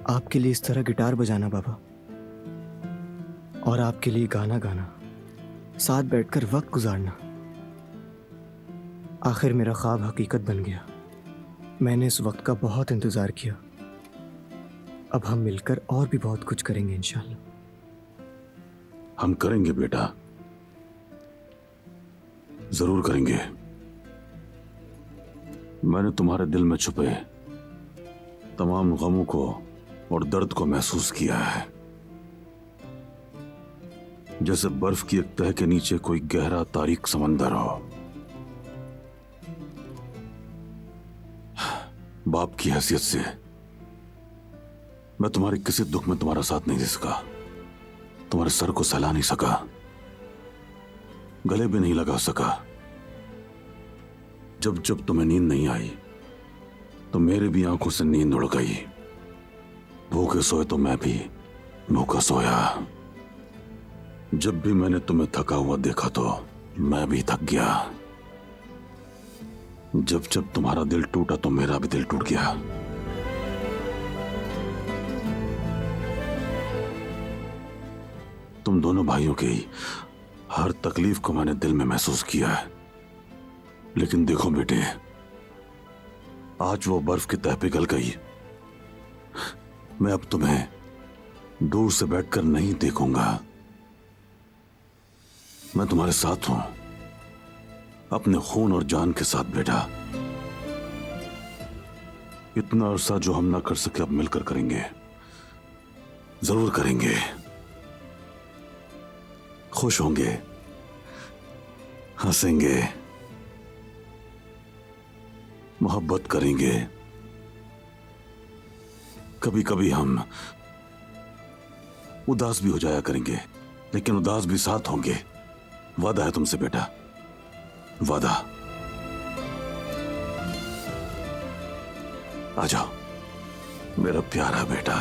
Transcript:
आपके लिए इस तरह गिटार बजाना बाबा, और आपके लिए गाना गाना, साथ बैठकर वक्त गुजारना, आखिर मेरा ख्वाब हकीकत बन गया। मैंने इस वक्त का बहुत इंतजार किया। अब हम मिलकर और भी बहुत कुछ करेंगे इंशाल्लाह। हम करेंगे बेटा, जरूर करेंगे। मैंने तुम्हारे दिल में छुपे तमाम गमों को और दर्द को महसूस किया है। जैसे बर्फ की एक तह के नीचे कोई गहरा तारीक समंदर हो। बाप की हैसियत से मैं तुम्हारे किसी दुख में तुम्हारा साथ नहीं दे सका, तुम्हारे सर को सहला नहीं सका, गले भी नहीं लगा सका। जब जब तुम्हें नींद नहीं आई तो मेरे भी आंखों से नींद उड़ गई। भूखे सोए तो मैं भी भूखा सोया। जब भी मैंने तुम्हें थका हुआ देखा तो मैं भी थक गया। जब जब तुम्हारा दिल टूटा तो मेरा भी दिल टूट गया। तुम दोनों भाइयों की हर तकलीफ को मैंने दिल में महसूस किया है। लेकिन देखो बेटे, आज वो बर्फ की तह पिघल गई। मैं अब तुम्हें दूर से बैठकर नहीं देखूंगा। मैं तुम्हारे साथ हूं, अपने खून और जान के साथ बेटा। इतना अरसा जो हम ना कर सके अब मिलकर करेंगे, जरूर करेंगे। खुश होंगे, हंसेंगे, मोहब्बत करेंगे। कभी कभी हम उदास भी हो जाया करेंगे, लेकिन उदास भी साथ होंगे। वादा है तुमसे बेटा, वादा। आ जाओ मेरा प्यारा बेटा।